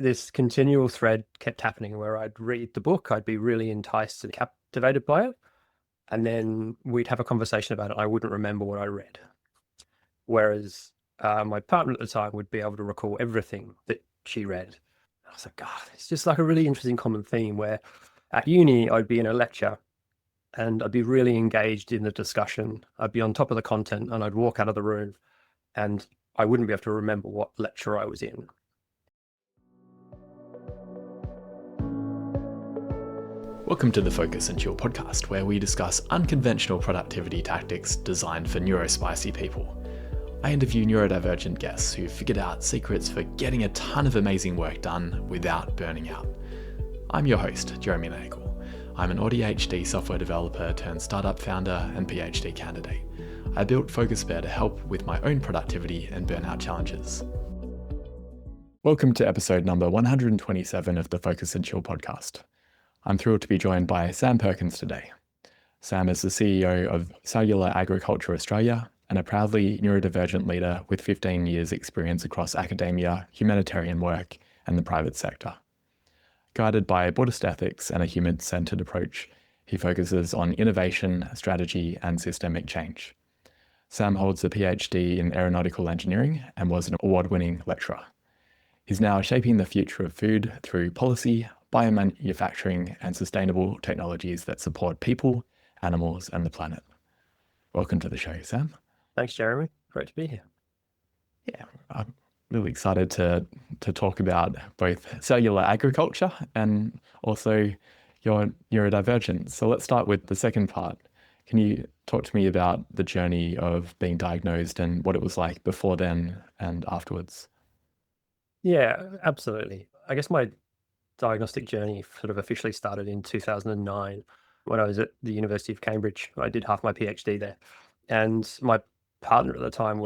this continual thread kept happening where I'd read the book, I'd be really enticed and captivated by it, and then we'd have a conversation about it. I wouldn't remember what I read. Whereas my partner at the time would be able to recall everything that she read. I was like, God, it's just like a really interesting common theme where at uni, I'd be in a lecture and I'd be really engaged in the discussion. I'd be on top of the content and I'd walk out of the room and I wouldn't be able to remember what lecture I was in. Welcome to the Focus and Chill podcast, where we discuss unconventional productivity tactics designed for neurospicy people. I interview neurodivergent guests who've figured out secrets for getting a ton of amazing work done without burning out. I'm your host, Jeremy Nagel. I'm an ADHD software developer turned startup founder and PhD candidate. I built FocusBear to help with my own productivity and burnout challenges. Welcome to episode number 127 of the Focus and Chill podcast. I'm thrilled to be joined by Sam Perkins today. Sam is the CEO of Cellular Agriculture Australia and a proudly neurodivergent leader with 15 years experience across academia, humanitarian work, and the private sector. Guided by Buddhist ethics and a human-centered approach, he focuses on innovation, strategy, and systemic change. Sam holds a PhD in aeronautical engineering and was an award-winning lecturer. He's now shaping the future of food through policy, biomanufacturing, and sustainable technologies that support people, animals, and the planet. Welcome to the show, Sam. Thanks, Jeremy. Great to be here. Yeah, I'm really excited to talk about both cellular agriculture and also your neurodivergence. So let's start with the second part. Can you talk to me about the journey of being diagnosed and what it was like before then and afterwards? Yeah, absolutely. I guess my diagnostic journey sort of officially started in 2009 when I was at the University of Cambridge. I did half my PhD there. And my partner at the time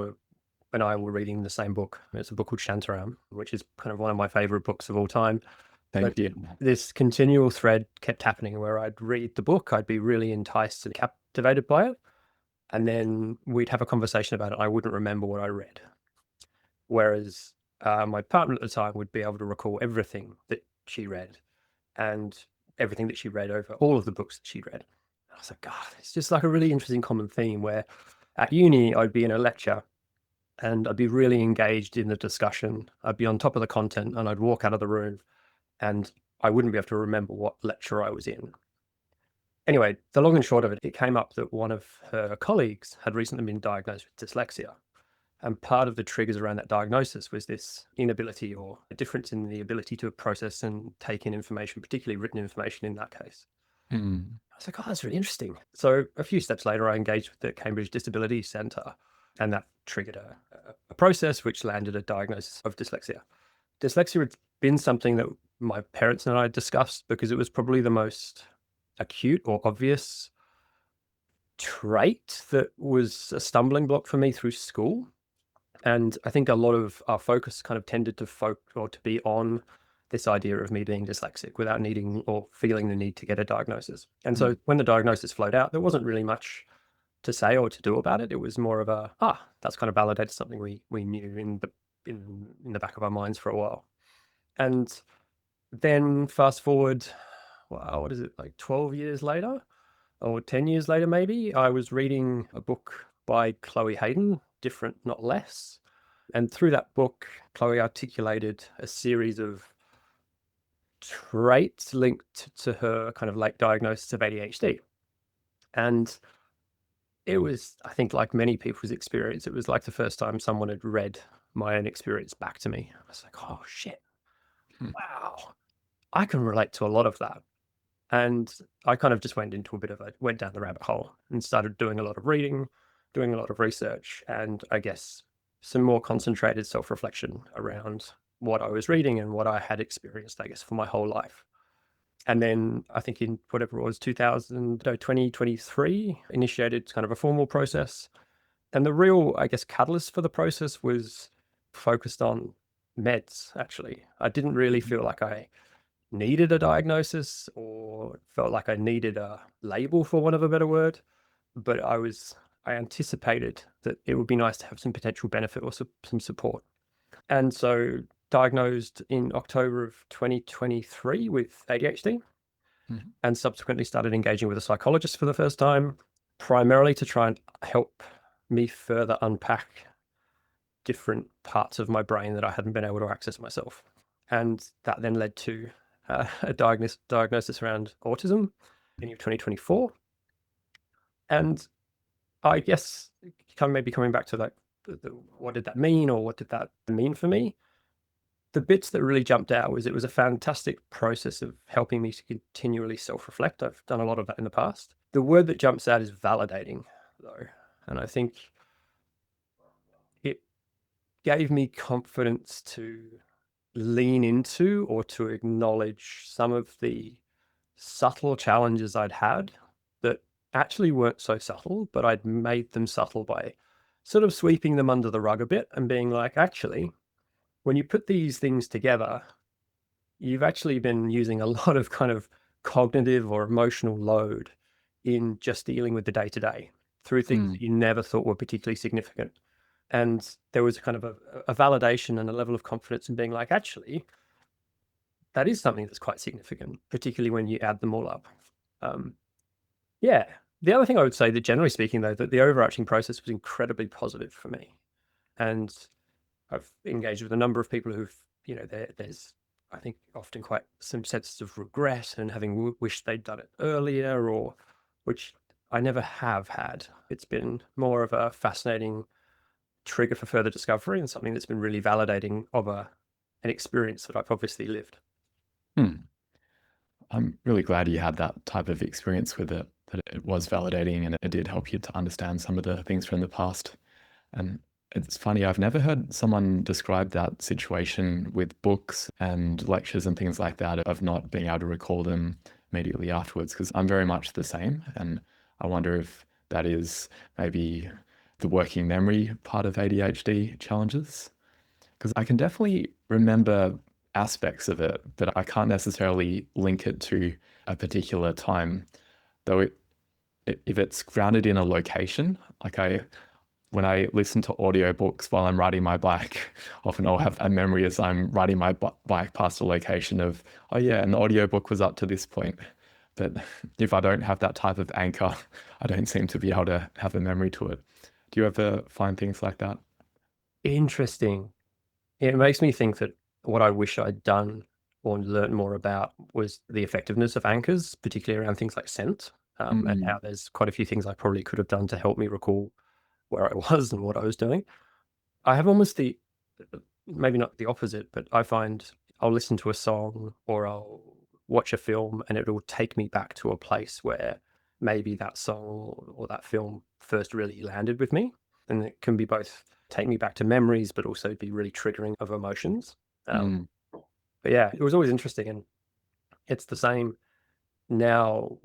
and I were reading the same book. It's a book called Shantaram, which is kind of one of my favorite books of all time. Thank you. This continual thread kept happening where I'd read the book, I'd be really enticed and captivated by it. And then we'd have a conversation about it. I wouldn't remember what I read. Whereas my partner at the time would be able to recall everything that she read and everything that she read over all of the books that she'd read. I was like, God, it's just like a really interesting common theme where at uni, I'd be in a lecture and I'd be really engaged in the discussion. I'd be on top of the content and I'd walk out of the room and I wouldn't be able to remember what lecture I was in. Anyway, the long and short of it, it came up that one of her colleagues had recently been diagnosed with dyslexia. And part of the triggers around that diagnosis was this inability or a difference in the ability to process and take in information, particularly written information in that case. Mm. I was like, oh, that's really interesting. So a few steps later, I engaged with the Cambridge Disability Centre, and that triggered a process which landed a diagnosis of dyslexia. Dyslexia had been something that my parents and I discussed because it was probably the most acute or obvious trait that was a stumbling block for me through school. And I think a lot of our focus kind of tended to be on this idea of me being dyslexic without needing or feeling the need to get a diagnosis. And so when the diagnosis flowed out, there wasn't really much to say or to do about it. It was more of that's kind of validated something we knew in the back of our minds for a while. And then fast forward, wow, what is it, like 12 years later or 10 years later, maybe, I was reading a book by Chloe Hayden, Different Not Less. And through that book, Chloe articulated a series of traits linked to her kind of late diagnosis of ADHD. And it was, I think, like many people's experience, it was like the first time someone had read my own experience back to me. I was like, oh shit, wow, I can relate to a lot of that. And I kind of just went down the rabbit hole and started doing a lot of reading, doing a lot of research, and I guess some more concentrated self-reflection around what I was reading and what I had experienced, I guess, for my whole life. And then I think in whatever it was, 2023, initiated kind of a formal process. And the real, I guess, catalyst for the process was focused on meds, actually. I didn't really feel like I needed a diagnosis or felt like I needed a label, for want of a better word, but I anticipated that it would be nice to have some potential benefit or some support. And so diagnosed in October of 2023 with ADHD and subsequently started engaging with a psychologist for the first time, primarily to try and help me further unpack different parts of my brain that I hadn't been able to access myself. And that then led to a diagnosis around autism in 2024. And I guess maybe coming back to what did that mean, or what did that mean for me? The bits that really jumped out was it was a fantastic process of helping me to continually self-reflect. I've done a lot of that in the past. The word that jumps out is validating, though. And I think it gave me confidence to lean into or to acknowledge some of the subtle challenges I'd had that actually weren't so subtle, but I'd made them subtle by sort of sweeping them under the rug a bit and being like, actually, when you put these things together, you've actually been using a lot of kind of cognitive or emotional load in just dealing with the day-to-day through things that you never thought were particularly significant. And there was kind of a validation and a level of confidence in being like, actually, that is something that's quite significant, particularly when you add them all up. Yeah. The other thing I would say that generally speaking, though, that the overarching process was incredibly positive for me. And I've engaged with a number of people who've, there's, I think, often quite some sense of regret and having wished they'd done it earlier, or which I never have had. It's been more of a fascinating trigger for further discovery and something that's been really validating of an experience that I've obviously lived. I'm really glad you had that type of experience with it, that it was validating and it did help you to understand some of the things from the past. And it's funny, I've never heard someone describe that situation with books and lectures and things like that, of not being able to recall them immediately afterwards, because I'm very much the same. And I wonder if that is maybe the working memory part of ADHD challenges. Because I can definitely remember aspects of it, but I can't necessarily link it to a particular time. Though if it's grounded in a location, like when I listen to audiobooks while I'm riding my bike, often I'll have a memory as I'm riding my bike past a location of, oh yeah, and the audiobook was up to this point. But if I don't have that type of anchor, I don't seem to be able to have a memory to it. Do you ever find things like that? Interesting. It makes me think that what I wish I'd done or learned more about was the effectiveness of anchors, particularly around things like scent, and how there's quite a few things I probably could have done to help me recall where I was and what I was doing. I have almost maybe not the opposite, but I find I'll listen to a song or I'll watch a film and it will take me back to a place where maybe that song or that film first really landed with me. And it can be both take me back to memories, but also be really triggering of emotions. But yeah, it was always interesting. And it's the same now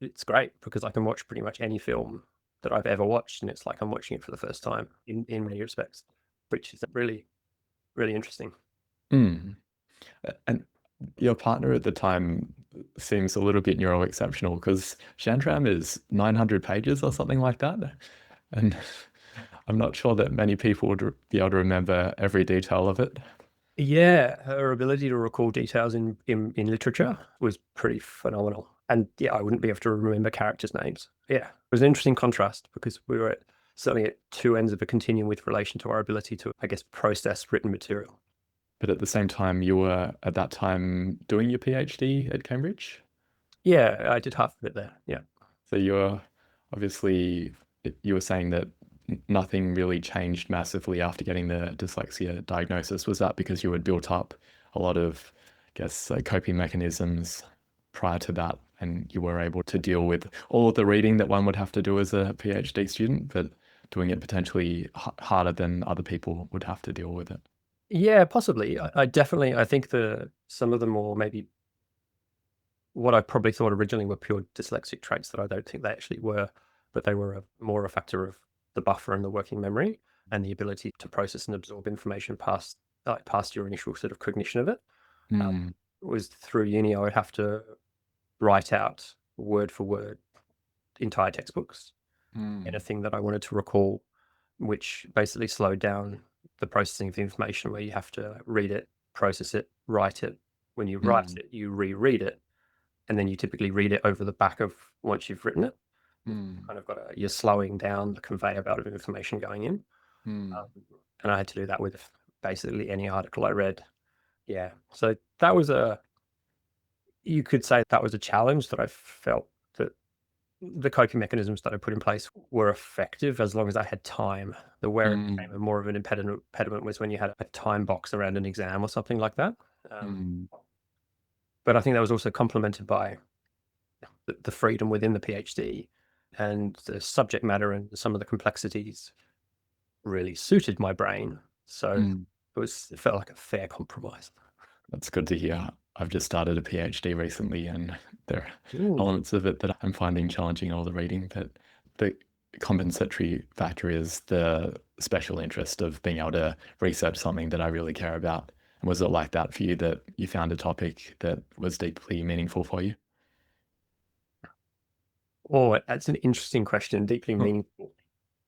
it's great because I can watch pretty much any film that I've ever watched. And it's like I'm watching it for the first time in many respects, which is really, really interesting. And your partner at the time seems a little bit neuroexceptional, because Shantram is 900 pages or something like that. And I'm not sure that many people would be able to remember every detail of it. Yeah, her ability to recall details in literature was pretty phenomenal. And yeah, I wouldn't be able to remember characters' names. Yeah, it was an interesting contrast because we were certainly at two ends of a continuum with relation to our ability to, I guess, process written material. But at the same time, you were at that time doing your PhD at Cambridge? Yeah, I did half of it there. Yeah. So you're obviously, you were saying that nothing really changed massively after getting the dyslexia diagnosis. Was that because you had built up a lot of, I guess, coping mechanisms prior to that, and you were able to deal with all of the reading that one would have to do as a PhD student, but doing it potentially harder than other people would have to deal with it? Yeah, possibly. I definitely, I think some of the more maybe what I probably thought originally were pure dyslexic traits that I don't think they actually were, but they were more a factor of the buffer and the working memory and the ability to process and absorb information past your initial sort of cognition of it. Was through uni, I would have to write out word for word entire textbooks, anything that I wanted to recall, which basically slowed down the processing of information where you have to read it, process it, write it. When you write it, you reread it, and then you typically read it over the back of once you've written it. Kind of you're slowing down the conveyor belt of information going in. And I had to do that with basically any article I read. Yeah. So that was you could say that was a challenge that I felt that the coping mechanisms that I put in place were effective as long as I had time. The where it became more of an impediment was when you had a time box around an exam or something like that. But I think that was also complemented by the freedom within the PhD, and the subject matter and some of the complexities really suited my brain. So it felt like a fair compromise. That's good to hear. I've just started a PhD recently, and there are Ooh. elements of it that I'm finding challenging, all the reading, but the compensatory factor is the special interest of being able to research something that I really care about. And was it like that for you, that you found a topic that was deeply meaningful for you? Oh, that's an interesting question. Deeply meaningful.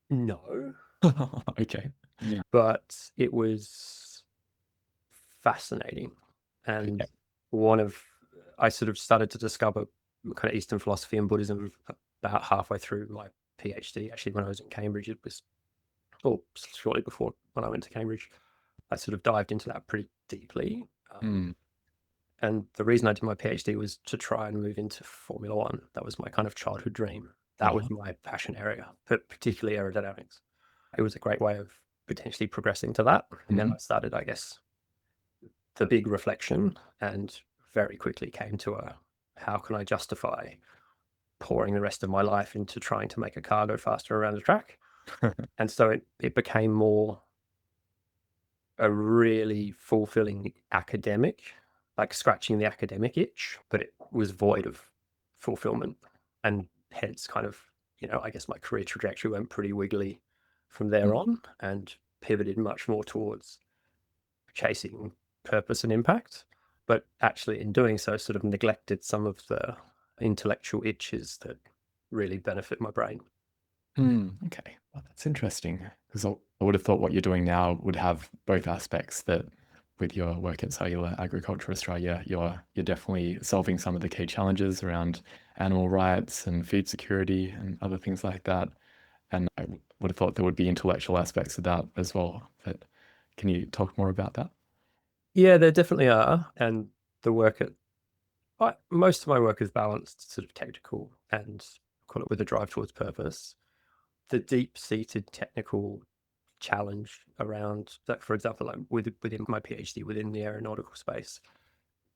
No, Okay. but it was fascinating. And Okay. I sort of started to discover kind of Eastern philosophy and Buddhism about halfway through my PhD. Actually, when I was in Cambridge, it was, shortly before when I went to Cambridge, I sort of dived into that pretty deeply. And the reason I did my PhD was to try and move into Formula One. That was my kind of childhood dream. That was my passion area, but particularly aerodynamics. It was a great way of potentially progressing to that. And then I started, I guess, the big reflection, and very quickly came to how can I justify pouring the rest of my life into trying to make a car go faster around the track? And so it became more a really fulfilling academic, like scratching the academic itch, but it was void of fulfillment. And hence kind of, I guess my career trajectory went pretty wiggly from there on, and pivoted much more towards chasing purpose and impact. But actually in doing so, sort of neglected some of the intellectual itches that really benefit my brain. Okay, well, that's interesting, because I would have thought what you're doing now would have both aspects. That with your work at Cellular Agriculture Australia, you're definitely solving some of the key challenges around animal rights and food security and other things like that. And I would have thought there would be intellectual aspects of that as well. But can you talk more about that? Yeah, there definitely are. And the work at most of my work is balanced, sort of technical, and call it with a drive towards purpose. The deep-seated technical challenge around that, for example, like within my PhD within the aeronautical space,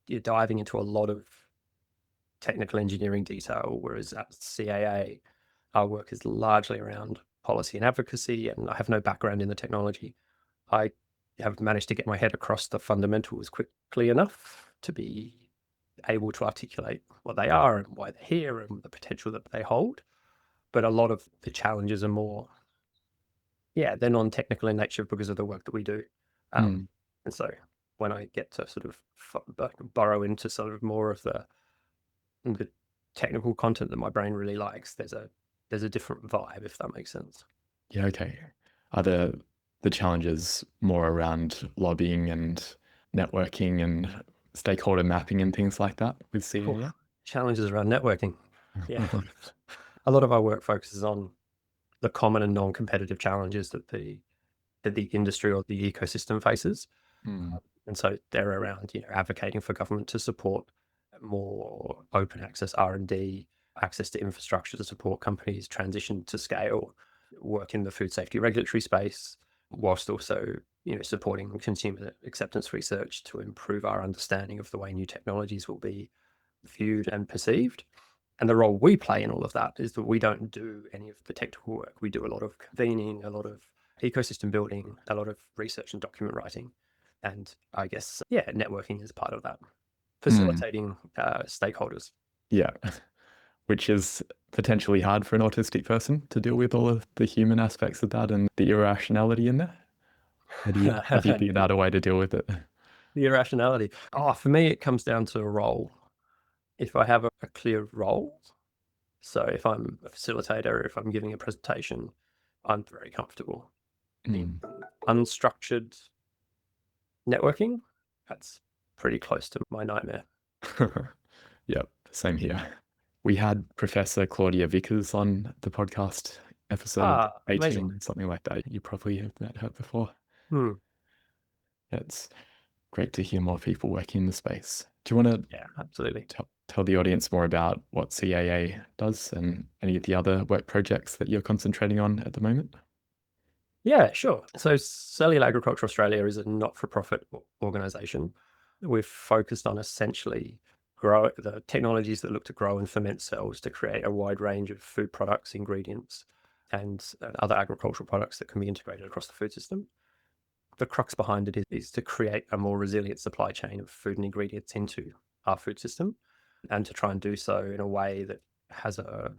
you're diving into a lot of technical engineering detail, whereas at CAA, our work is largely around policy and advocacy, and I have no background in the technology. I have managed to get my head across the fundamentals quickly enough to be able to articulate what they are and why they're here and the potential that they hold. But a lot of the challenges are more, they're non-technical in nature because of the work that we do. And so when I get to sort of burrow into sort of more of the technical content that my brain really likes, there's a different vibe, if that makes sense. Yeah, okay. Are the challenges more around lobbying and networking and stakeholder mapping and things like that with CAA? Challenges around networking. Yeah. A lot of our work focuses on the common and non-competitive challenges that the industry or the ecosystem faces. And so they're around, advocating for government to support more open access R&D, access to infrastructure to support companies transition to scale, work in the food safety regulatory space, whilst also, supporting consumer acceptance research to improve our understanding of the way new technologies will be viewed and perceived. And the role we play in all of that is that we don't do any of the technical work. We do a lot of convening, a lot of ecosystem building, a lot of research and document writing. And I guess, networking is part of that, facilitating stakeholders. Yeah, which is potentially hard for an autistic person to deal with, all of the human aspects of that and the irrationality in there. Have you figured out a way to deal with it? The irrationality. For me, it comes down to a role. If I have a clear role, so if I'm a facilitator, if I'm giving a presentation, I'm very comfortable. Mm. Unstructured networking, that's pretty close to my nightmare. Yep, same here. We had Professor Claudia Vickers on the podcast, episode Amazing. 18, something like that. You probably have met her before. Hmm. It's great to hear more people working in the space. Do you want Yeah, absolutely. to tell the audience more about what CAA does and any of the other work projects that you're concentrating on at the moment? Yeah, sure. So Cellular Agriculture Australia is a not-for-profit organisation. We've focused on essentially grow the technologies that look to grow and ferment cells to create a wide range of food products, ingredients, and other agricultural products that can be integrated across the food system. The crux behind it is to create a more resilient supply chain of food and ingredients into our food system, and to try and do so in a way that has a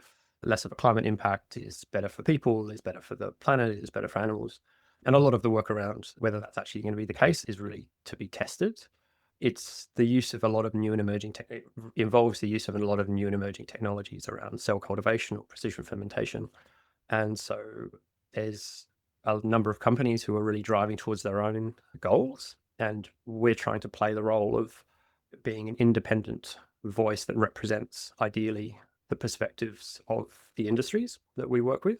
less of a climate impact, is better for people, is better for the planet, is better for animals. And a lot of the work around whether that's actually going to be the case is really to be tested. It's the use of a lot of new and emerging involves the use of a lot of new and emerging technologies around cell cultivation or precision fermentation. And so there's a number of companies who are really driving towards their own goals. And we're trying to play the role of being an independent voice that represents, ideally, the perspectives of the industries that we work with,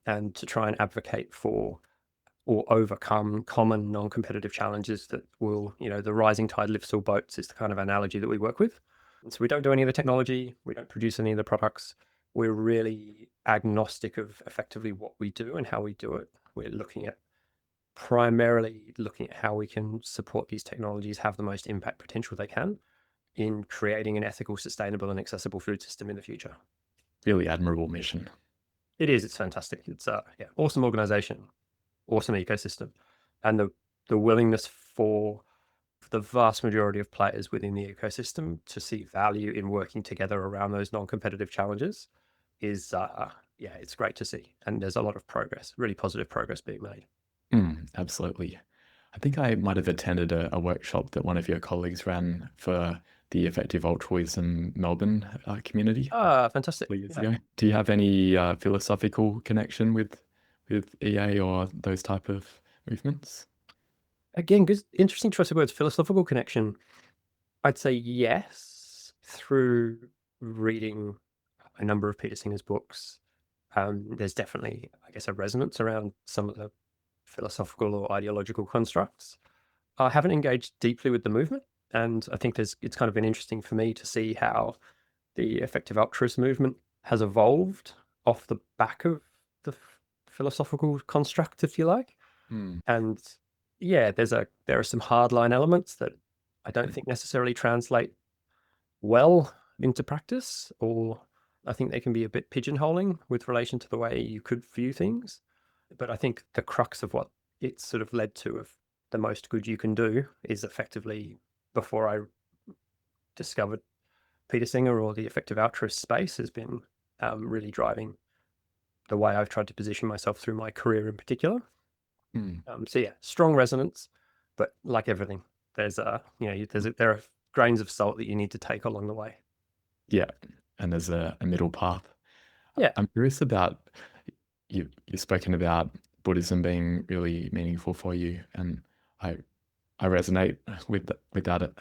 and to try and advocate for or overcome common non-competitive challenges that will, the rising tide lifts all boats is the kind of analogy that we work with. And so we don't do any of the technology, we don't produce any of the products. We're really agnostic of effectively what we do and how we do it. We're primarily looking at how we can support these technologies have the most impact potential they can in creating an ethical, sustainable, and accessible food system in the future. Really admirable mission. It is. It's fantastic. It's awesome organization, awesome ecosystem, and the willingness for the vast majority of players within the ecosystem to see value in working together around those non-competitive challenges is it's great to see. And there's a lot of progress, really positive progress being made. Absolutely. I think I might have attended a workshop that one of your colleagues ran for the Effective Altruism Melbourne community Fantastic. years ago. Do you have any philosophical connection with EA or those type of movements? Again, good, interesting choice of words. Philosophical connection. I'd say yes, through reading a number of Peter Singer's books. There's definitely, I guess, a resonance around some of the philosophical or ideological constructs. I haven't engaged deeply with the movement, and I think it's kind of been interesting for me to see how the effective altruism movement has evolved off the back of the philosophical construct, if you like. And yeah, there are some hardline elements that I don't think necessarily translate well into practice, or I think they can be a bit pigeonholing with relation to the way you could view things. But I think the crux of what it's sort of led to of the most good you can do is effectively, before I discovered Peter Singer or the effective altruist space, has been really driving the way I've tried to position myself through my career in particular. So yeah, strong resonance, but like everything, there are grains of salt that you need to take along the way. Yeah, and there's a middle path. Yeah. I'm curious about you've spoken about Buddhism being really meaningful for you, and I resonate with that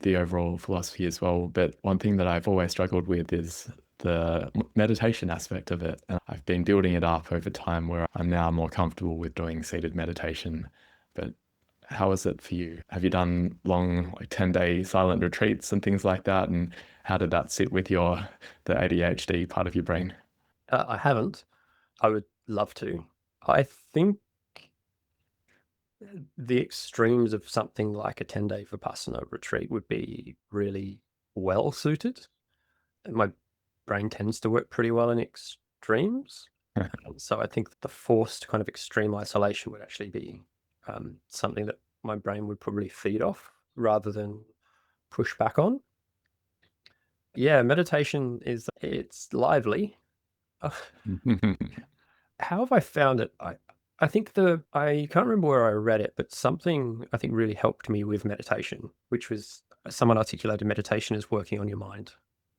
the overall philosophy as well. But one thing that I've always struggled with is the meditation aspect of it, and I've been building it up over time where I'm now more comfortable with doing seated meditation. But how is it for you? Have you done long, like 10-day silent retreats and things like that? And how did that sit with the ADHD part of your brain? I haven't. I would love to. I think the extremes of something like a 10-day Vipassana retreat would be really well suited. My brain tends to work pretty well in extremes. So I think the forced kind of extreme isolation would actually be something that my brain would probably feed off rather than push back on. Yeah, meditation it's lively. How have I found it? I think I can't remember where I read it, but something I think really helped me with meditation, which was someone articulated meditation as working on your mind.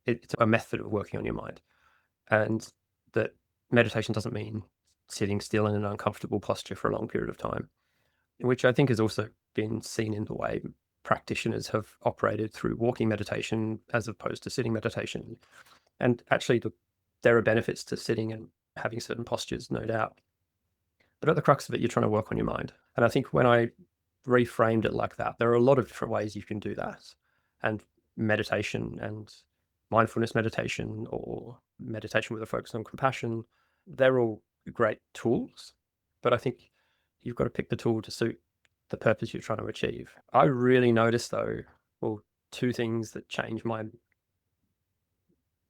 It's a method of working on your mind, and that meditation doesn't mean sitting still in an uncomfortable posture for a long period of time, which I think has also been seen in the way practitioners have operated through walking meditation as opposed to sitting meditation. And actually, there are benefits to sitting and having certain postures, no doubt. But at the crux of it, you're trying to work on your mind. And I think when I reframed it like that, there are a lot of different ways you can do that. And meditation and mindfulness meditation or meditation with a focus on compassion, they're all great tools. But I think you've got to pick the tool to suit the purpose you're trying to achieve. I really noticed, though, well, two things that changed my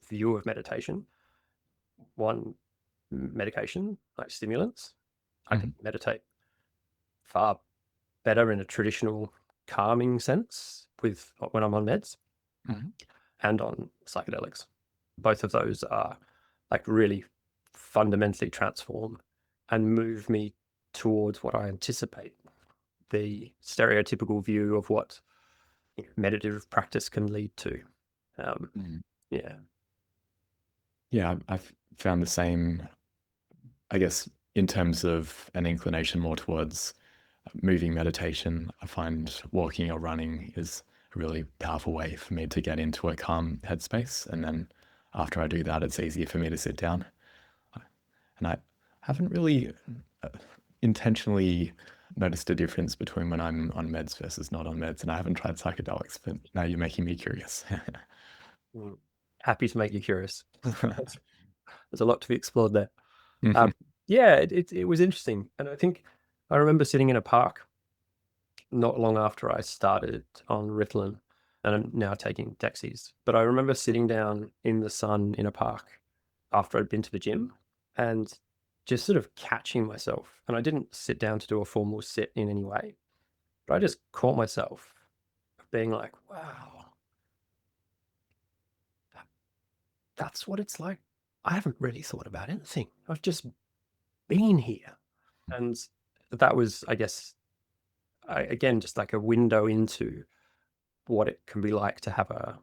view of meditation. One, medication, like stimulants. I can meditate far better in a traditional calming sense when I'm on meds and on psychedelics. Both of those are like really fundamentally transform and move me towards what I anticipate the stereotypical view of what meditative practice can lead to. Yeah. Yeah, I've found the same, I guess, in terms of an inclination more towards moving meditation. I find walking or running is a really powerful way for me to get into a calm headspace. And then after I do that, it's easier for me to sit down. And I haven't really intentionally noticed a difference between when I'm on meds versus not on meds. And I haven't tried psychedelics, but now you're making me curious. Happy to make you curious. There's a lot to be explored there. Mhm. Yeah, it was interesting. And I think I remember sitting in a park not long after I started on Ritalin, and I'm now taking Dexies. But I remember sitting down in the sun in a park after I'd been to the gym and just sort of catching myself. And I didn't sit down to do a formal sit in any way, but I just caught myself being like, wow, that's what it's like. I haven't really thought about anything. I've just been here. And that was, I guess, again, just like a window into what it can be like to have a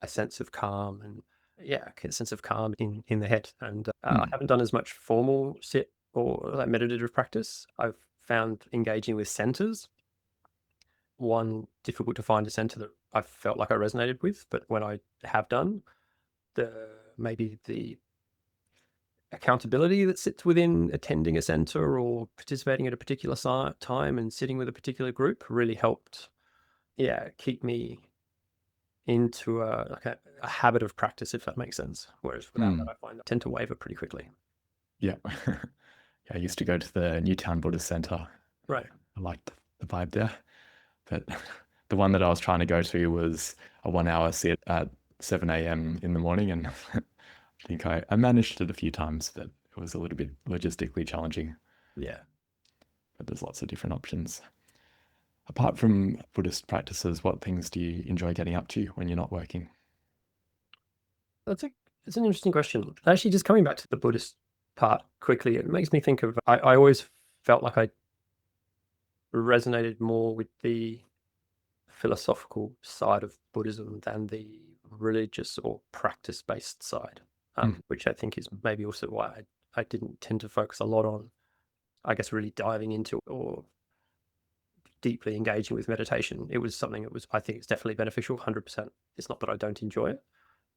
sense of calm and a sense of calm in the head. And I haven't done as much formal sit or like meditative practice. I've found engaging with centers, one, difficult to find a center that I felt like I resonated with, but when I have done, maybe the accountability that sits within attending a center or participating at a particular time and sitting with a particular group really helped keep me into a habit of practice, if that makes sense. Whereas without that, I find I tend to waver pretty quickly. Yeah. I used to go to the Newtown Buddhist Center. Right. I liked the vibe there. But the one that I was trying to go to was a 1 hour sit at 7 a.m. in the morning. And I think I managed it a few times, but it was a little bit logistically challenging. Yeah. But there's lots of different options. Apart from Buddhist practices, what things do you enjoy getting up to when you're not working? It's an interesting question. Actually, just coming back to the Buddhist part quickly, it makes me think of, I always felt like I resonated more with the philosophical side of Buddhism than the religious or practice-based side, which I think is maybe also why I didn't tend to focus a lot on, I guess, really diving into or deeply engaging with meditation. It was something that I think it's definitely beneficial, 100%. It's not that I don't enjoy it,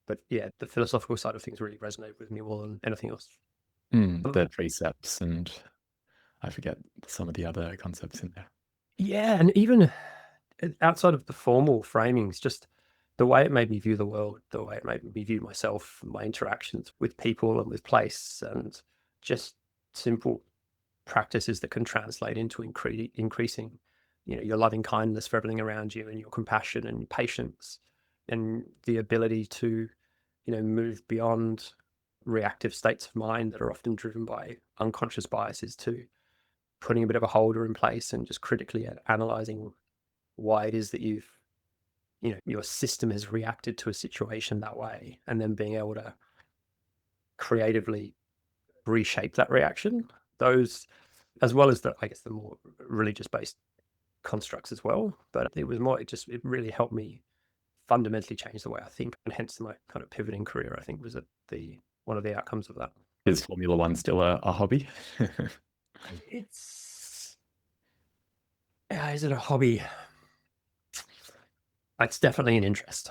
but yeah, the philosophical side of things really resonated with me more than anything else. The precepts, and I forget some of the other concepts in there. Yeah, and even outside of the formal framings, just the way it made me view the world, the way it made me view myself, my interactions with people and with place, and just simple practices that can translate into increasing, your loving kindness for everything around you, and your compassion and your patience, and the ability to, move beyond reactive states of mind that are often driven by unconscious biases, to putting a bit of a holder in place and just critically analyzing why it is that your system has reacted to a situation that way, and then being able to creatively reshape that reaction. Those, as well as I guess the more religious based constructs as well. But it was more, it really helped me fundamentally change the way I think, and hence my kind of pivoting career, I think, was one of the outcomes of that. Is Formula One still a hobby? It's is it a hobby? It's definitely an interest.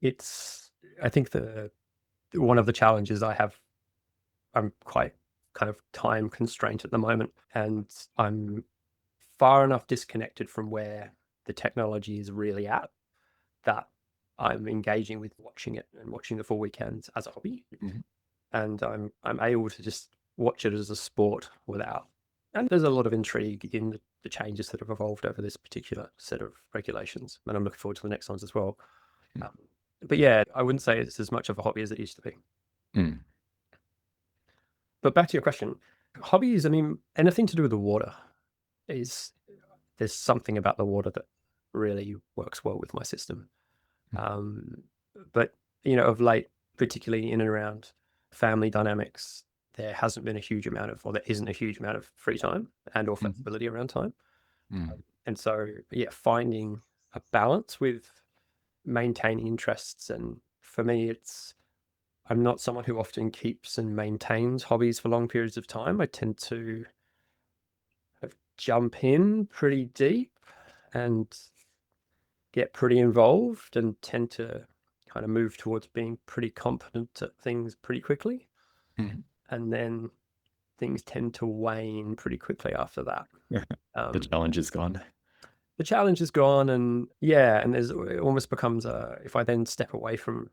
It's I think one of the challenges I have, I'm quite kind of time constrained at the moment, and I'm far enough disconnected from where the technology is really at that I'm engaging with watching it and watching the full weekends as a hobby. Mhm. And I'm able to just watch it as a sport without. And there's a lot of intrigue in the changes that have evolved over this particular set of regulations, and I'm looking forward to the next ones as well. Mm. But yeah, I wouldn't say it's as much of a hobby as it used to be. Mm. But back to your question, hobbies. I mean, anything to do with the water is there's something about the water that really works well with my system. Um, but of late, particularly in and around family dynamics, there hasn't been a huge amount of, or there isn't a huge amount of free time and or flexibility around time. And so, yeah, finding a balance with maintaining interests. And for me, I'm not someone who often keeps and maintains hobbies for long periods of time. I tend to jump in pretty deep and get pretty involved and tend to kind of move towards being pretty competent at things pretty quickly. Mm. And then things tend to wane pretty quickly after that. The challenge is gone. The challenge is gone, and yeah, and it almost becomes if I then step away from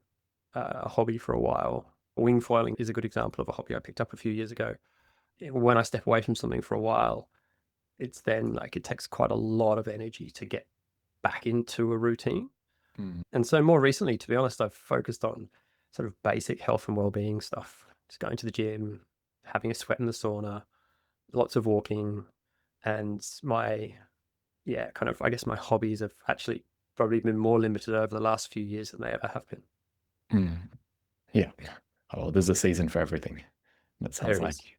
a hobby for a while, wing foiling is a good example of a hobby I picked up a few years ago. When I step away from something for a while, it's then like it takes quite a lot of energy to get back into a routine. And so more recently, to be honest, I've focused on sort of basic health and well-being stuff. Just going to the gym, having a sweat in the sauna, lots of walking, and kind of, I guess my hobbies have actually probably been more limited over the last few years than they ever have been. Yeah. Oh, there's a season for everything. That sounds like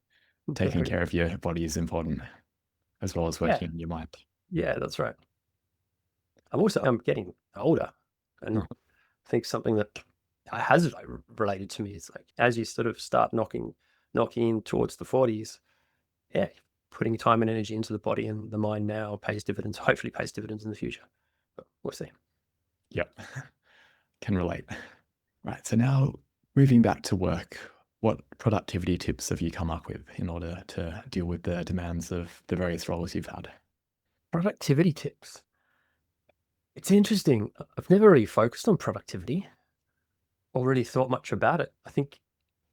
taking care of your body is important, as well as working on your mind. Yeah, that's right. I'm getting older, and I think something that has related to me is like as you sort of start knocking in towards the 40s, yeah, putting time and energy into the body and the mind now pays dividends. Hopefully, pays dividends in the future. But we'll see. Yep, can relate. Right. So now moving back to work, what productivity tips have you come up with in order to deal with the demands of the various roles you've had? Productivity tips. It's interesting. I've never really focused on productivity or really thought much about it. I think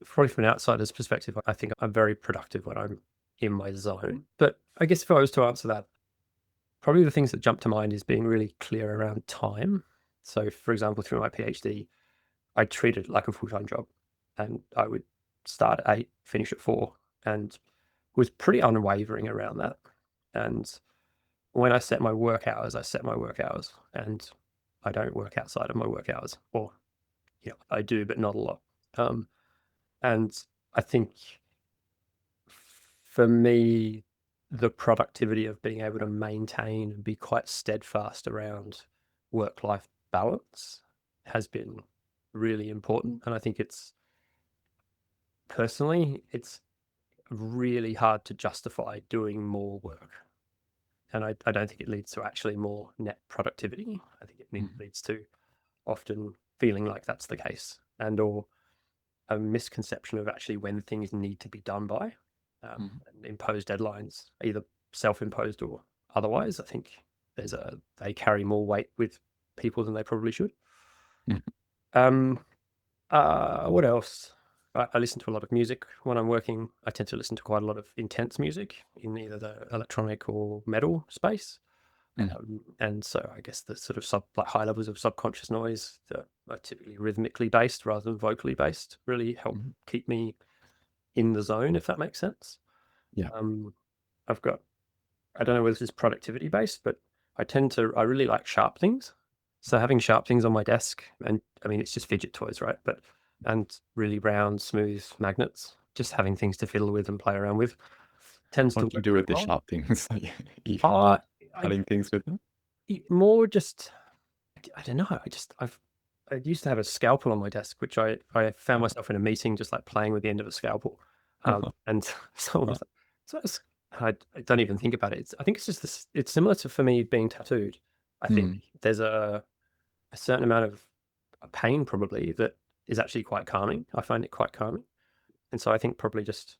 probably from an outsider's perspective, I think I'm very productive when I'm in my zone. But I guess if I was to answer that, probably the things that jump to mind is being really clear around time. So, for example, through my PhD, I treated it like a full-time job, and I would start at 8, finish at 4, and was pretty unwavering around that. And when I set my work hours, I set my work hours, and I don't work outside of my work hours, or I do, but not a lot. And I think for me, the productivity of being able to maintain and be quite steadfast around work-life balance has been really important. And I think personally, it's really hard to justify doing more work. And I don't think it leads to actually more net productivity. I think it leads to often feeling like that's the case, and or a misconception of actually when things need to be done by, and imposed deadlines, either self-imposed or otherwise. I think they carry more weight with people than they probably should. What else? I listen to a lot of music when I'm working. I tend to listen to quite a lot of intense music in either the electronic or metal space. And so I guess the sort of high levels of subconscious noise that are typically rhythmically based rather than vocally based really help keep me in the zone, if that makes sense. Yeah. I don't know whether this is productivity based, but I really like sharp things. So having sharp things on my desk, and I mean, it's just fidget toys, right? And really round, smooth magnets, just having things to fiddle with and play around with tends to What do you do with the sharp things? You cutting things with them? more just, I don't know. I used to have a scalpel on my desk, which I found myself in a meeting just like playing with the end of a scalpel. And someone was like, so I don't even think about it. I think it's just this, it's similar to for me being tattooed. I think there's a certain amount of pain probably that is actually quite calming. I find it quite calming. And so I think probably just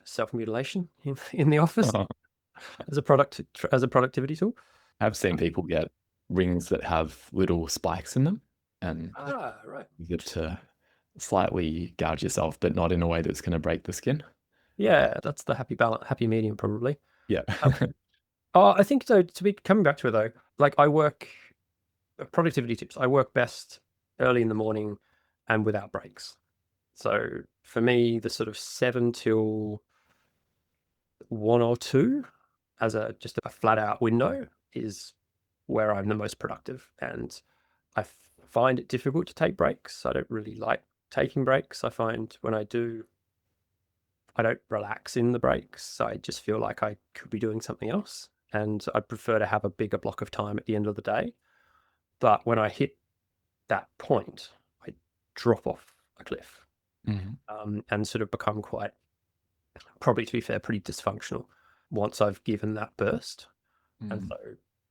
self-mutilation in the office as a productivity tool. I've seen people get rings that have little spikes in them, and Right. you get to slightly gouge yourself, but not in a way that's going to break the skin. Yeah, that's the happy balance, happy medium probably. Yeah. I think so. To be coming back to it though, like I work productivity tips. I work best early in the morning and without breaks. So for me, the sort of 7 till 1 or 2 as just a flat out window is where I'm the most productive. And I find it difficult to take breaks. I don't really like taking breaks. I find when I do, I don't relax in the breaks. I just feel like I could be doing something else. And I'd prefer to have a bigger block of time at the end of the day. But when I hit that point, I drop off a cliff and sort of become quite, probably to be fair, pretty dysfunctional once I've given that burst. And so,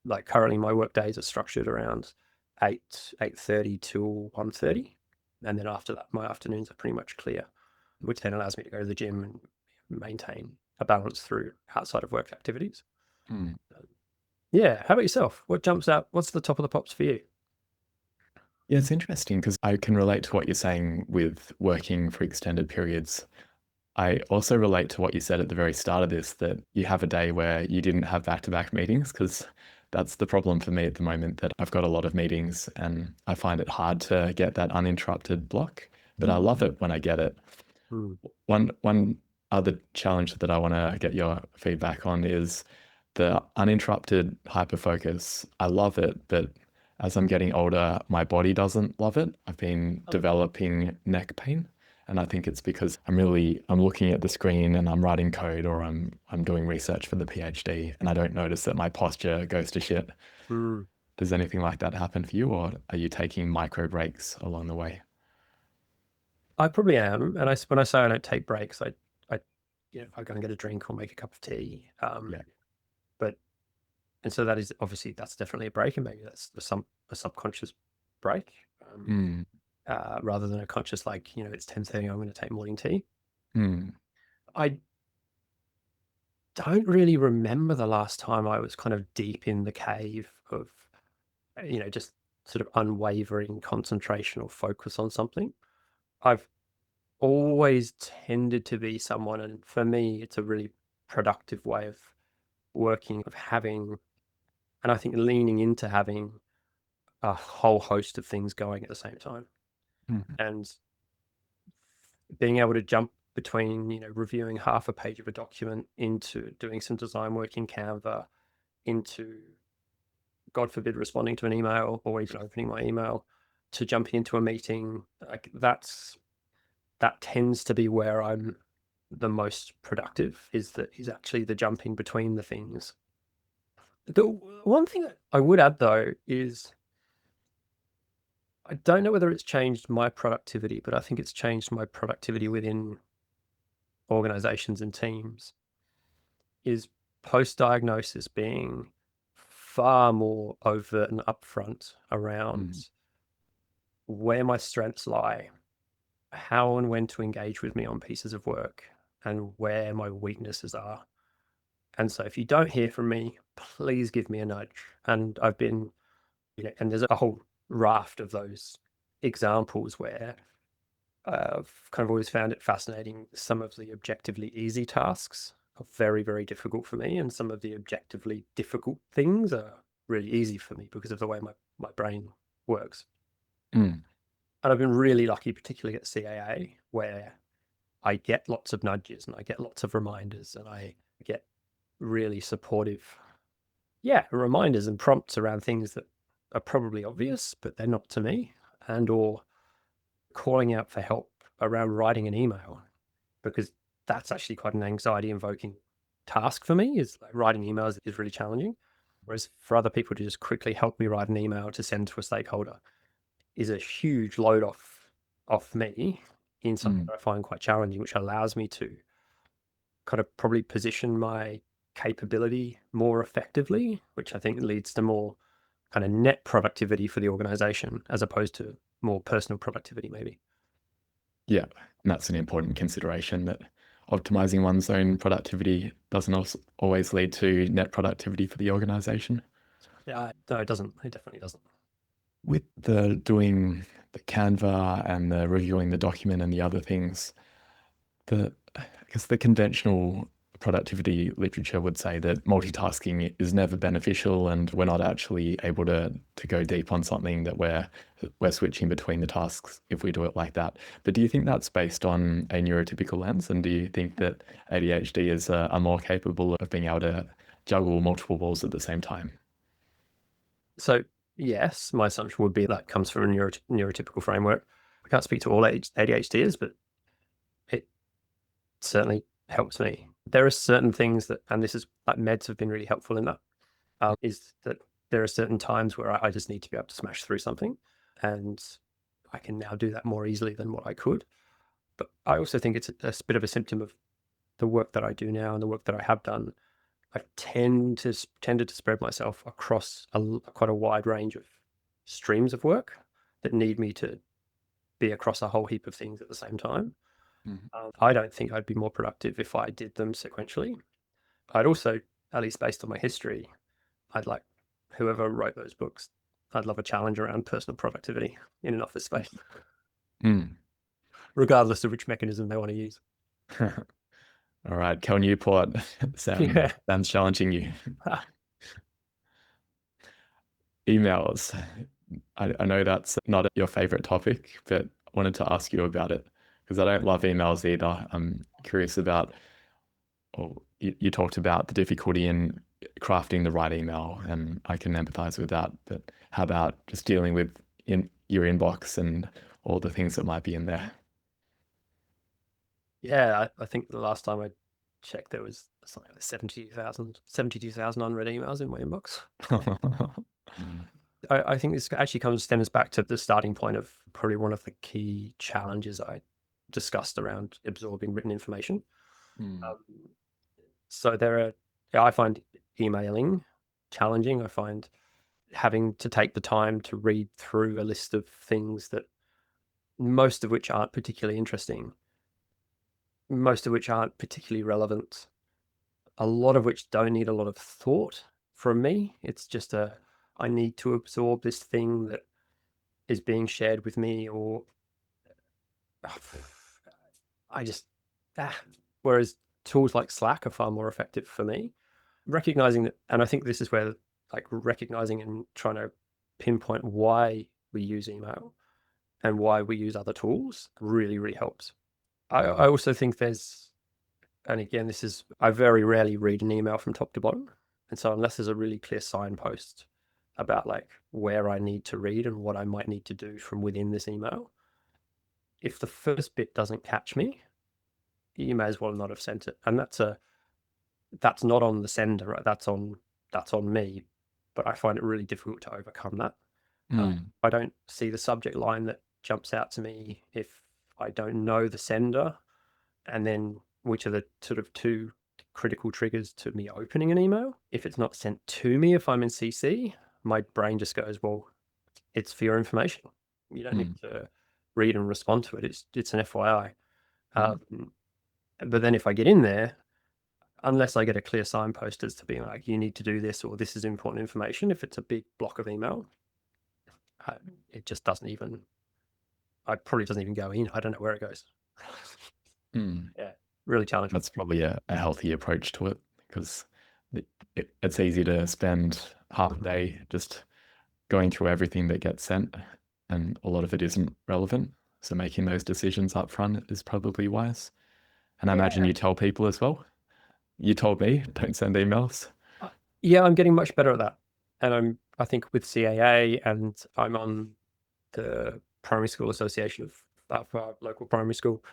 like currently, my work days are structured around 8:30 till 1:30, and then after that, my afternoons are pretty much clear, which then allows me to go to the gym and maintain a balance through outside of work activities. Yeah. How about yourself? What jumps out? What's the top of the pops for you? Yeah, it's interesting because I can relate to what you're saying with working for extended periods. I also relate to what you said at the very start of this, that you have a day where you didn't have back-to-back meetings, because that's the problem for me at the moment, that I've got a lot of meetings and I find it hard to get that uninterrupted block, but I love it when I get it. One other challenge that I want to get your feedback on is the uninterrupted hyperfocus. I love it, but as I'm getting older, my body doesn't love it. I've been developing neck pain. And I think it's because I'm looking at the screen and I'm writing code, or I'm doing research for the PhD, and I don't notice that my posture goes to shit. Does anything like that happen for you, or are you taking micro breaks along the way? I probably am, and when I say I don't take breaks, I I go and get a drink or make a cup of tea. But and so that is obviously that's definitely a break, and maybe that's a subconscious break. Rather than a conscious, like, it's 10:30, I'm going to take morning tea. I don't really remember the last time I was kind of deep in the cave of, just sort of unwavering concentration or focus on something. I've always tended to be someone, and for me, it's a really productive way of working, of having, and I think leaning into having a whole host of things going at the same time. And being able to jump between, reviewing half a page of a document into doing some design work in Canva, into, God forbid, responding to an email or even opening my email, to jumping into a meeting, like that tends to be where I'm the most productive, is actually the jumping between the things. The one thing that I would add though is I don't know whether it's changed my productivity, but I think it's changed my productivity within organizations and teams, is post-diagnosis being far more overt and upfront around where my strengths lie, how and when to engage with me on pieces of work, and where my weaknesses are. And so if you don't hear from me, please give me a nudge. And I've been, and there's a whole raft of those examples where I've kind of always found it fascinating. Some of the objectively easy tasks are very, very difficult for me, and some of the objectively difficult things are really easy for me because of the way my brain works. And I've been really lucky, particularly at CAA, where I get lots of nudges and I get lots of reminders, and I get really supportive, reminders and prompts around things that are probably obvious, but they're not to me, and or calling out for help around writing an email, because that's actually quite an anxiety invoking task for me. Is like writing emails is really challenging. Whereas for other people to just quickly help me write an email to send to a stakeholder is a huge load off me in something that I find quite challenging, which allows me to kind of probably position my capability more effectively, which I think leads to more kind of net productivity for the organization as opposed to more personal productivity, maybe. Yeah, and that's an important consideration, that optimizing one's own productivity doesn't always lead to net productivity for the organization. Yeah, no, it doesn't. It definitely doesn't. With the doing the Canva and the reviewing the document and the other things, I guess the conventional productivity literature would say that multitasking is never beneficial, and we're not actually able to go deep on something, that we're switching between the tasks if we do it like that. But do you think that's based on a neurotypical lens? And do you think that ADHD is are more capable of being able to juggle multiple balls at the same time? So yes, my assumption would be that comes from a neurotypical framework. I can't speak to all ADHDers, but it certainly helps me. There are certain things that, and this is like meds have been really helpful in that, is that there are certain times where I just need to be able to smash through something, and I can now do that more easily than what I could. But I also think it's a bit of a symptom of the work that I do now and the work that I have done. I've tended to spread myself across quite a wide range of streams of work that need me to be across a whole heap of things at the same time. I don't think I'd be more productive if I did them sequentially. I'd also, at least based on my history, I'd like whoever wrote those books, I'd love a challenge around personal productivity in an office space, regardless of which mechanism they want to use. All right, Cal Newport, Sam's challenging you. Emails. I know that's not your favorite topic, but I wanted to ask you about it because I don't love emails either. I'm curious about, you talked about the difficulty in crafting the right email, and I can empathize with that. But how about just dealing with in your inbox and all the things that might be in there? Yeah, I think the last time I checked, there was something like 72,000 unread emails in my inbox. I think this actually stems back to the starting point of probably one of the key challenges I discussed around absorbing written information. So I find emailing challenging. I find having to take the time to read through a list of things that most of which aren't particularly interesting, most of which aren't particularly relevant, a lot of which don't need a lot of thought from me. It's just I need to absorb this thing that is being shared with me, or I just, whereas tools like Slack are far more effective for me. Recognizing that, and I think this is where like recognizing and trying to pinpoint why we use email and why we use other tools really, really helps. I also think and again, I very rarely read an email from top to bottom. And so unless there's a really clear signpost about like where I need to read and what I might need to do from within this email, if the first bit doesn't catch me, you may as well not have sent it. And that's not on the sender, right? That's on me. But I find it really difficult to overcome that. I don't see the subject line that jumps out to me if I don't know the sender, and then which are the sort of two critical triggers to me opening an email. If it's not sent to me, if I'm in CC, my brain just goes, well, it's for your information. You don't need to read and respond to it. It's an FYI. But then if I get in there, unless I get a clear signpost as to being like, you need to do this, or this is important information, if it's a big block of email, it just it probably doesn't even go in. I don't know where it goes. Yeah, really challenging. That's probably a healthy approach to it, because it's easy to spend half a day just going through everything that gets sent, and a lot of it isn't relevant. So making those decisions up front is probably wise. And I imagine you tell people as well. You told me, don't send emails. Yeah, I'm getting much better at that. And I think with CAA, and I'm on the primary school association of our local primary school,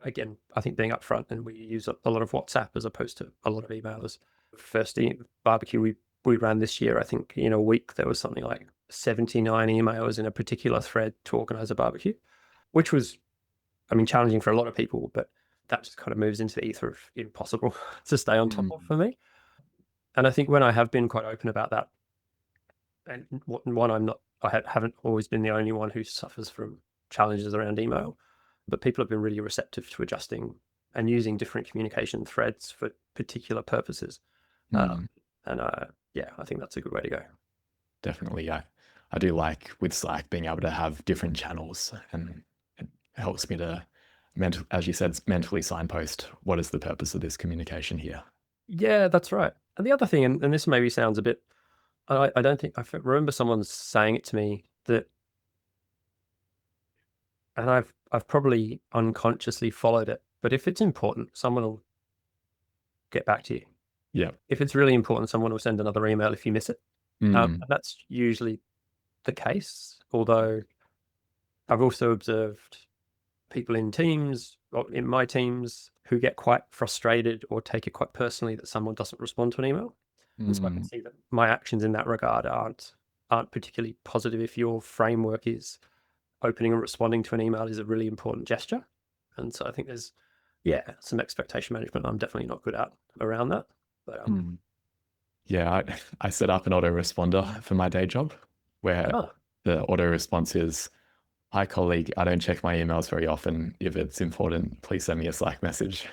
again, I think being upfront, and we use a lot of WhatsApp as opposed to a lot of emailers. First barbecue we ran this year, I think in a week there was something like 79 emails in a particular thread to organize a barbecue, which was, I mean, challenging for a lot of people, but that just kind of moves into the ether of impossible to stay on top of for me. And I think when I have been quite open about that, and one, I haven't always been the only one who suffers from challenges around email, but people have been really receptive to adjusting and using different communication threads for particular purposes. Yeah, I think that's a good way to go. Definitely, yeah. I do like with Slack being able to have different channels, and it helps me to, as you said, mentally signpost what is the purpose of this communication here. Yeah, that's right. And the other thing, and this maybe sounds a bit, I don't think, I remember someone saying it to me that, and I've probably unconsciously followed it, but if it's important, someone will get back to you. Yeah. If it's really important, someone will send another email if you miss it. And that's usually the case, although I've also observed people in teams, or in my teams, who get quite frustrated or take it quite personally that someone doesn't respond to an email. And so I can see that my actions in that regard aren't particularly positive if your framework is opening and responding to an email is a really important gesture. And so I think there's, some expectation management I'm definitely not good at around that. But yeah, I set up an autoresponder for my day job where the auto response is, "Hi colleague, I don't check my emails very often. If it's important, please send me a Slack message."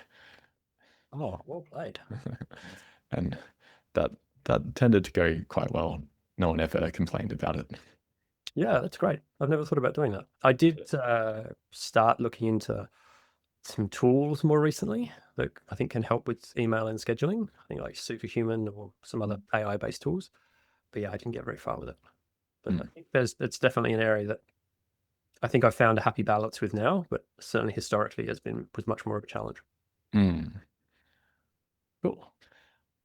Oh, well played. And that tended to go quite well. No one ever complained about it. Yeah, that's great. I've never thought about doing that. I did start looking into some tools more recently that I think can help with email and scheduling. I think like Superhuman or some other AI-based tools. But yeah, I didn't get very far with it. But I think it's definitely an area that I think I've found a happy balance with now, but certainly historically was much more of a challenge. Cool.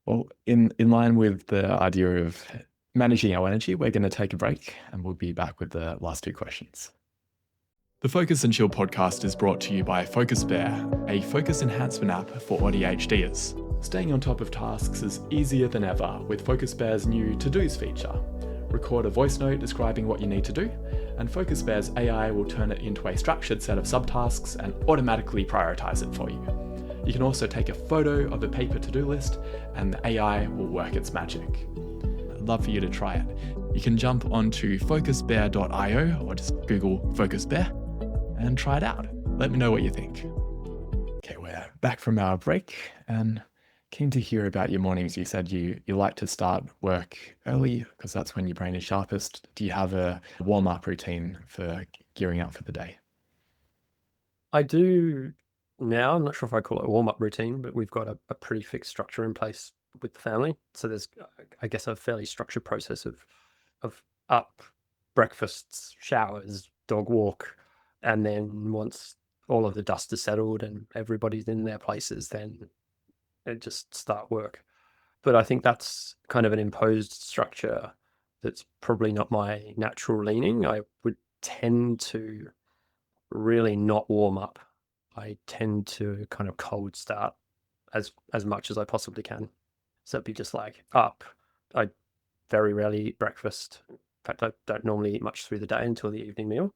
Well, in line with the idea of managing our energy, we're going to take a break and we'll be back with the last two questions. The Focus and Chill podcast is brought to you by Focus Bear, a focus enhancement app for ADHDers. Staying on top of tasks is easier than ever with Focus Bear's new To-Dos feature. Record a voice note describing what you need to do, and Focus Bear's AI will turn it into a structured set of subtasks and automatically prioritize it for you. You can also take a photo of the paper to-do list, and the AI will work its magic. I'd love for you to try it. You can jump onto focusbear.io or just Google Focus Bear and try it out. Let me know what you think. Okay, we're back from our break and keen to hear about your mornings. You said you like to start work early because that's when your brain is sharpest. Do you have a warm-up routine for gearing up for the day? I do now. I'm not sure if I call it a warm-up routine, but we've got a pretty fixed structure in place with the family. So there's, I guess, a fairly structured process of up, breakfasts, showers, dog walk, and then once all of the dust is settled and everybody's in their places, then it just start work. But I think that's kind of an imposed structure that's probably not my natural leaning. I would tend to really not warm up. I tend to kind of cold start as much as I possibly can. So it'd be just like up. I very rarely eat breakfast. In fact, I don't normally eat much through the day until the evening meal.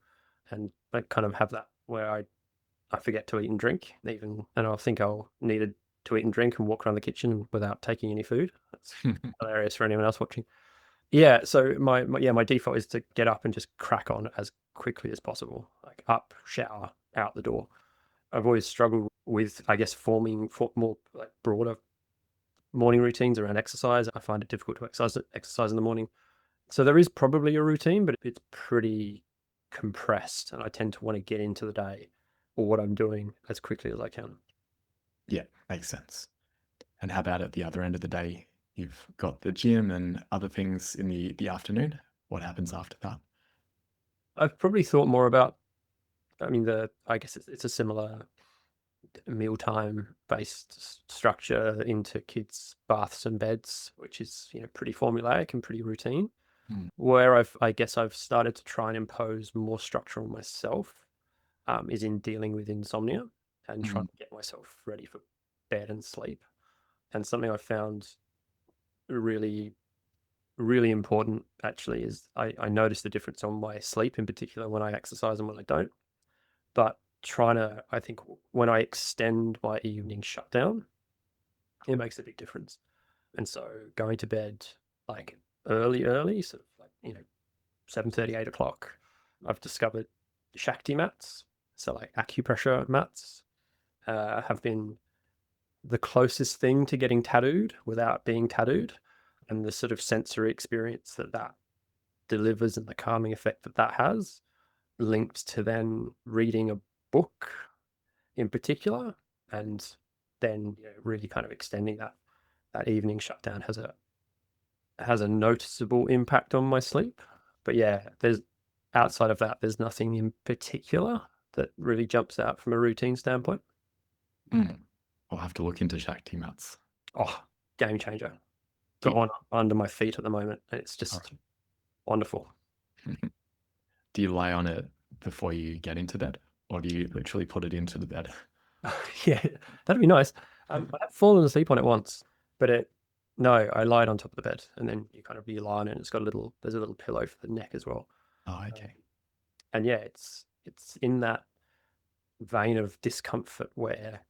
And I kind of have that where I forget to eat and drink, and I'll think I'll need to eat and drink and walk around the kitchen without taking any food. That's hilarious for anyone else watching. Yeah, so my default is to get up and just crack on as quickly as possible. Like up, shower, out the door. I've always struggled with, I guess, forming more like broader morning routines around exercise. I find it difficult to exercise in the morning. So there is probably a routine, but it's pretty compressed, and I tend to want to get into the day or what I'm doing as quickly as I can. Yeah, makes sense. And how about at the other end of the day? You've got the gym and other things in the afternoon. What happens after that? I've probably thought more about, I mean, I guess it's a similar mealtime based structure into kids' baths and beds, which is, pretty formulaic and pretty routine. Where I guess I've started to try and impose more structure on myself is in dealing with insomnia and trying to get myself ready for bed and sleep. And something I found really really important actually is I notice the difference on my sleep in particular when I exercise and when I don't. But I think when I extend my evening shutdown, it makes a big difference. And so going to bed like early, sort of like, 7:30, 8 o'clock, I've discovered Shakti mats. So like acupressure mats have been the closest thing to getting tattooed without being tattooed. And the sort of sensory experience that delivers and the calming effect that has linked to then reading a book in particular, and then really kind of extending that evening shutdown has a noticeable impact on my sleep. But yeah, there's outside of that, there's nothing in particular that really jumps out from a routine standpoint. I'll have to look into Shakti mats. Oh, game changer. Got one under my feet at the moment. It's just wonderful. Do you lie on it before you get into bed, or do you literally put it into the bed? Yeah, that'd be nice. I have fallen asleep on it once, but no, I lied on top of the bed, and then you lie on it, and there's a little pillow for the neck as well. Oh, okay. And yeah, it's in that vein of discomfort where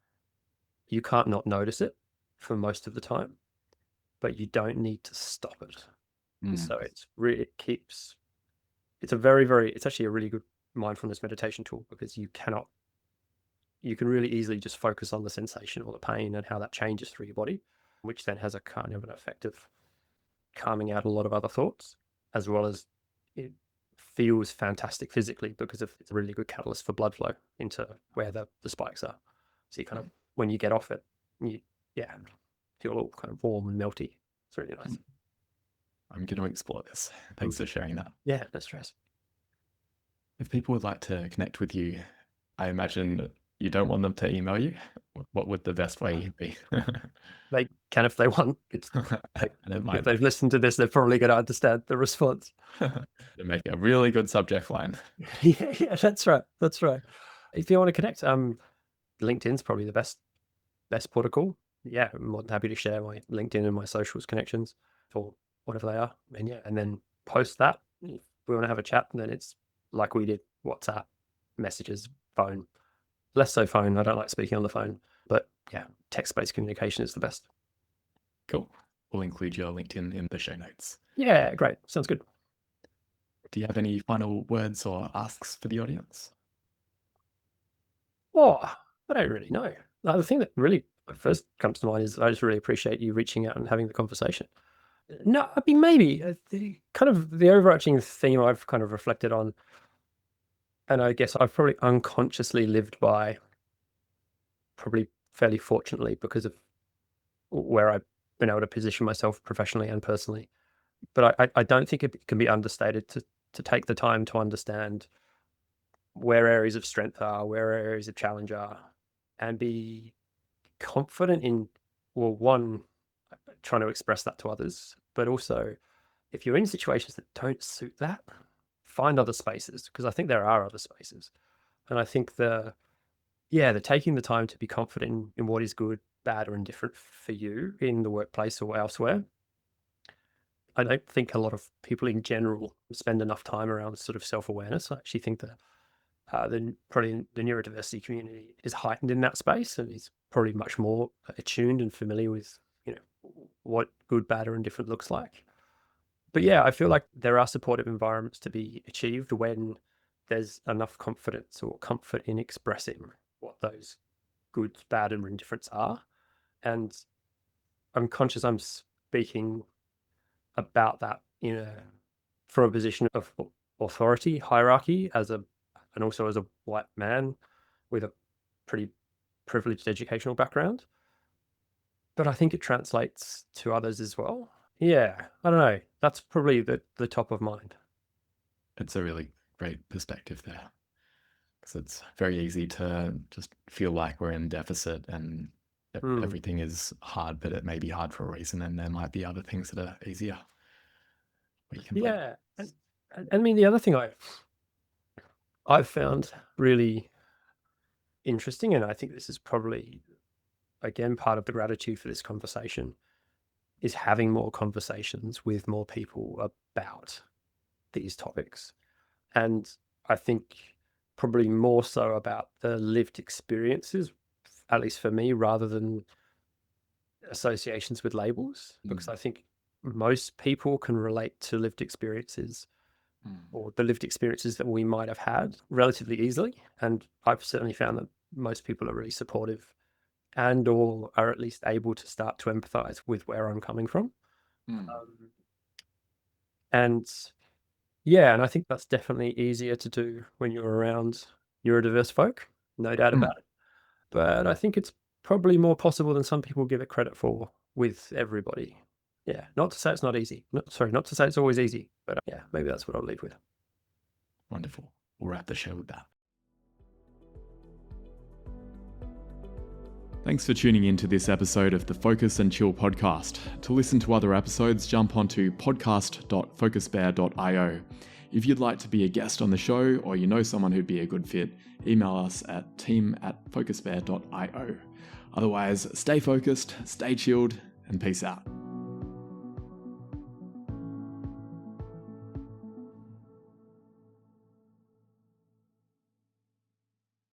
you can't not notice it for most of the time, but you don't need to stop it. So it's it's actually a really good mindfulness meditation tool, because you can really easily just focus on the sensation or the pain and how that changes through your body, which then has a kind of an effect of calming out a lot of other thoughts, as well as it feels fantastic physically because it's a really good catalyst for blood flow into where the spikes are. So you kind of, when you get off it, you feel all kind of warm and melty. It's really nice. I'm going to explore this. Thanks for sharing that. Yeah, no stress. If people would like to connect with you, I imagine you don't want them to email you. What would the best way be? They can if they want. If they've listened to this, they're probably going to understand the response. To make a really good subject line. Yeah, that's right. That's right. If you want to connect, LinkedIn's probably the best protocol. Yeah, I'm more than happy to share my LinkedIn and my socials connections for whatever they are. And yeah, and then post that. If we want to have a chat, then it's like we did, WhatsApp, messages, phone. Less so phone. I don't like speaking on the phone. But yeah, text-based communication is the best. Cool. We'll include your LinkedIn in the show notes. Yeah, great. Sounds good. Do you have any final words or asks for the audience? Oh, I don't really know. The thing that really first comes to mind is I just really appreciate you reaching out and having the conversation. No, I mean, maybe the overarching theme I've kind of reflected on, and I guess I've probably unconsciously lived by, probably fairly fortunately, because of where I've been able to position myself professionally and personally. But I don't think it can be understated to take the time to understand where areas of strength are, where areas of challenge are, and be confident in, well, one, trying to express that to others, but also if you're in situations that don't suit that, find other spaces, because I think there are other spaces. And I think the taking the time to be confident in what is good, bad, or indifferent for you in the workplace or elsewhere. I don't think a lot of people in general spend enough time around sort of self-awareness. I actually think that probably the neurodiversity community is heightened in that space and is probably much more attuned and familiar with, what good, bad, or indifferent looks like. But yeah, I feel like there are supportive environments to be achieved when there's enough confidence or comfort in expressing what those good, bad, and indifference are. And I'm conscious I'm speaking about that from a position of authority, hierarchy, and also as a white man with a pretty privileged educational background. But I think it translates to others as well. Yeah, I don't know. That's probably the top of mind. It's a really great perspective there, because it's very easy to just feel like we're in deficit and everything is hard, but it may be hard for a reason, and there might be other things that are easier. Yeah, and I mean, the other thing I've found really interesting, and I think this is probably, again, part of the gratitude for this conversation, is having more conversations with more people about these topics. And I think probably more so about the lived experiences, at least for me, rather than associations with labels, because I think most people can relate to lived experiences or the lived experiences that we might have had relatively easily. And I've certainly found that most people are really supportive and or are at least able to start to empathize with where I'm coming from. And yeah, and I think that's definitely easier to do when you're around neurodiverse folk, no doubt about it. But I think it's probably more possible than some people give it credit for with everybody. Yeah, not to say it's not easy. Not to say it's always easy, but yeah, maybe that's what I'll leave with. Wonderful. We'll wrap the show with that. Thanks for tuning in to this episode of the Focus and Chill podcast. To listen to other episodes, jump onto podcast.focusbear.io. If you'd like to be a guest on the show or you know someone who'd be a good fit, email us at team@focusbear.io. Otherwise, stay focused, stay chilled, and peace out.